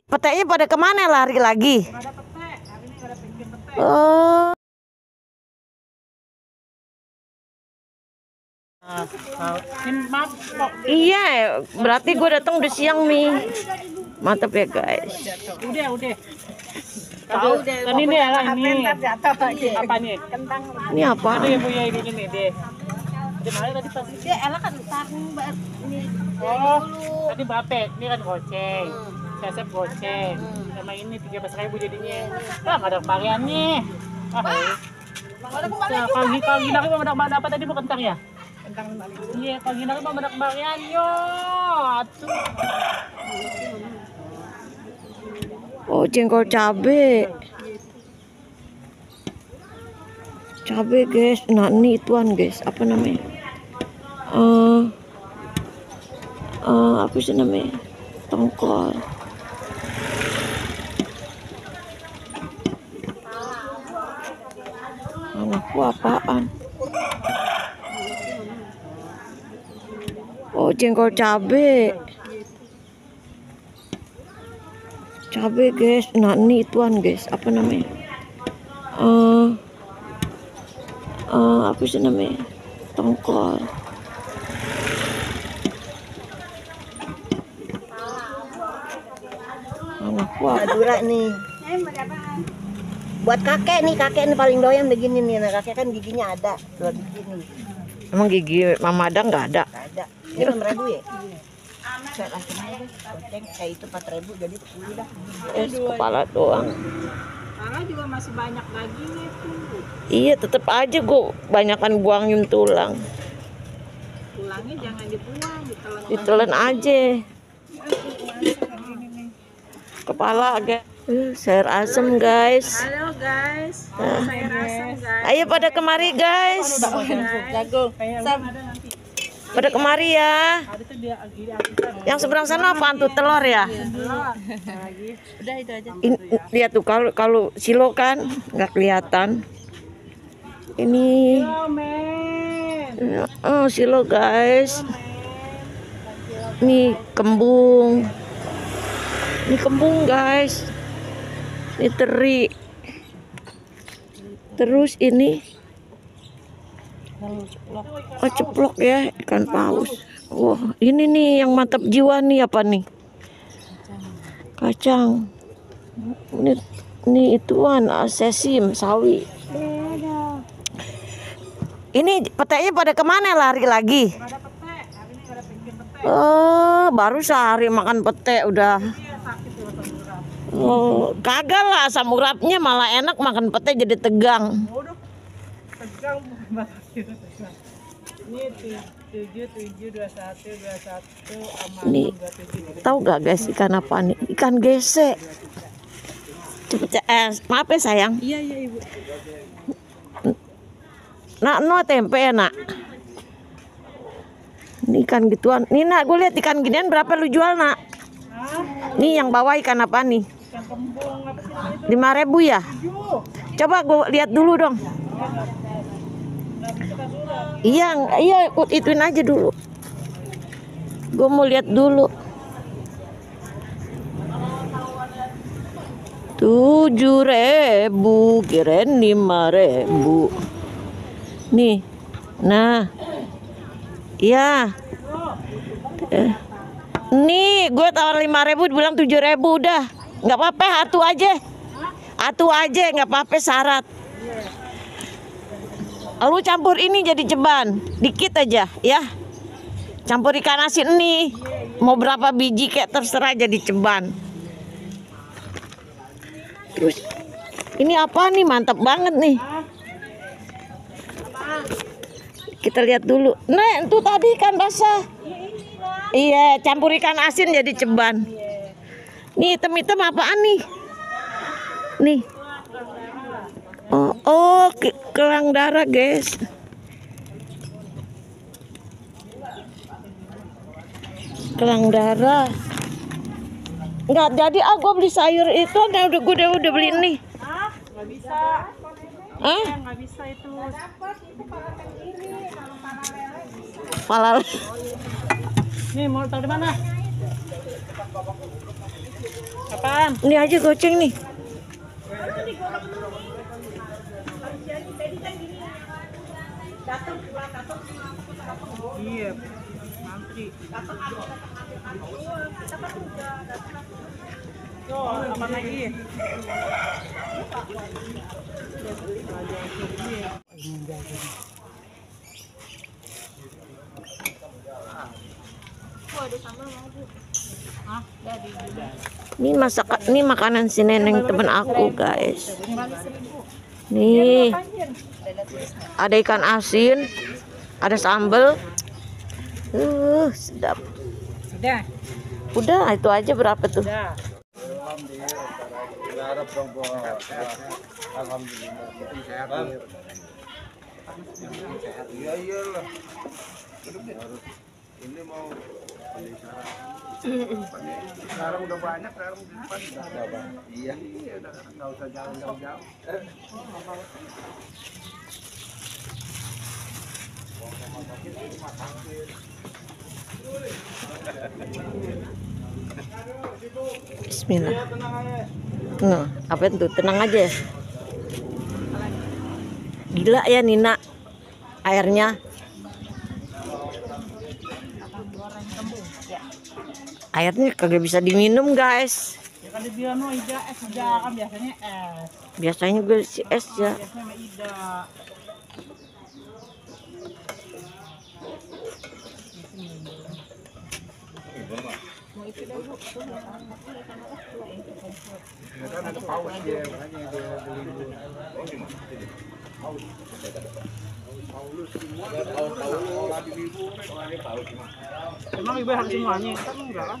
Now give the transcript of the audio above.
Peteknya pada kemana lari lagi? Ada petek, hari ini ada bikin petek. Oh. Iya, berarti gue datang udah siang nih. Mantap ya guys. Udah. Tahu deh. Kan ini ya ini. Apa nih? Kentang. Ini apa? Itu yang punya ibu ini deh. Di mana tadi pas? Dia enak kan ini. Oh, tadi berapa? Ini kan goceng. Sesep goceng. Sama ini 13.000 jadinya. Ah, nggak ada variannya. Pagi nari mau mendapat apa tadi bu kentang ya? Kentang 5.000. Iya, pagi nari mau mendapat varian yo. Atuh. Oh, jengkol cabe. Cabe guys. Nah, ini ituan guys. Apa namanya? Apa sih namanya? Tongkol. Anakku apaan? Oh, jengkol cabe. Cabe guys. Nah, ini ituan guys. Apa namanya? Apa sih namanya? Tongkol. Anakku Madura nih. Buat kakek nih paling doyan begini nih. Nah, kakek kan giginya ada. Dua gigi nih. Emang gigi Mama Ada nggak ada? Nggak ada. Ini 6.000 ya? Saya langsung aja. Goceng kayak itu 4.000 jadi 10 dah. Kepala doang. Karena juga masih banyak dagingnya tuh. Iya, tetep aja gue banyakan buangin tulang. Tulangnya jangan dibuang, Ditelan aja. Kepala agak. Sayur asem guys. Halo guys, sayur asam guys. Ayo pada kemari guys. Jago. Pada kemari ya. Ada tuh dia Yang seberang sana apaan tuh, telur ya? Udah itu aja. Lihat tuh kalau silo kan nggak kelihatan. Ini silo guys. Ini kembung. Ini kembung guys. Ini teri. Terus ini ceplok ya, ikan paus. Wah, ini nih yang mantap jiwa nih, apa nih? Kacang. Ini ituan sesim sawi. Ini peteknya pada kemana lari lagi? Oh, baru sehari makan petek udah. Oh, kagak lah, asam uratnya malah enak, makan petek jadi tegang. tegang. Ini 772121 Nih, tahu gak guys ikan apa nih? Ikan gesek. Cepet, maaf ya sayang. Iya ibu. Nak, no tempe ya nak. Ini ikan gituan. Nih nak, gue lihat ikan ginian berapa lu jual nak? Nih yang bawah ikan apa nih? Ikan kembung apa sih namanya itu? 5.000 ya? Coba gue lihat dulu dong. Iya, ituin aja dulu. Gue mau lihat dulu. 7.000, kirain 5.000. Nih, nah, iya. Nih, gue tawar 5.000, bilang 7.000 udah. Nggak apa-apa, atu aja, nggak apa-apa syarat. Lu campur ini jadi ceban, dikit aja ya. Campur ikan asin nih, mau berapa biji kayak terserah jadi ceban. Terus ini apa nih, mantap banget nih. Kita lihat dulu. Nah, itu tadi ikan basah. Iya, campur ikan asin jadi ceban. Nih hitam-hitam apaan nih? Nih. Oh, kelang darah guys. Kelang darah. Nggak jadi, gue beli sayur itu, gue udah beli ini. Nggak bisa. Nggak bisa itu. Palal. Nih mau taruh di mana? Apaan? Cepetan. Ini aja goceng nih. Iya. Antri. Tuh, apa lagi? Ini makanan si Neneng temen aku, guys. Nih. Ada ikan asin, ada sambal. Sedap. Sudah. Udah, itu aja berapa tuh? Sudah. Iya iyalah. Ini mau sekarang udah banyak, sekarang di depan udah banyak. Iya, udah nggak usah jalan jauh-jauh. Bismillah. Nah, apa itu? Tenang aja. Gila ya Nina, airnya. Airnya kagak bisa diminum, guys. Ya kan dia no Ida es Ida kan biasanya es. Biasanya gue si es ya. Biasanya sama Ida. Kan ada paus dia, makanya dia beli dulu. Paulus semua, Paulus, Emang ibu harus semuanya, kan enggak kan?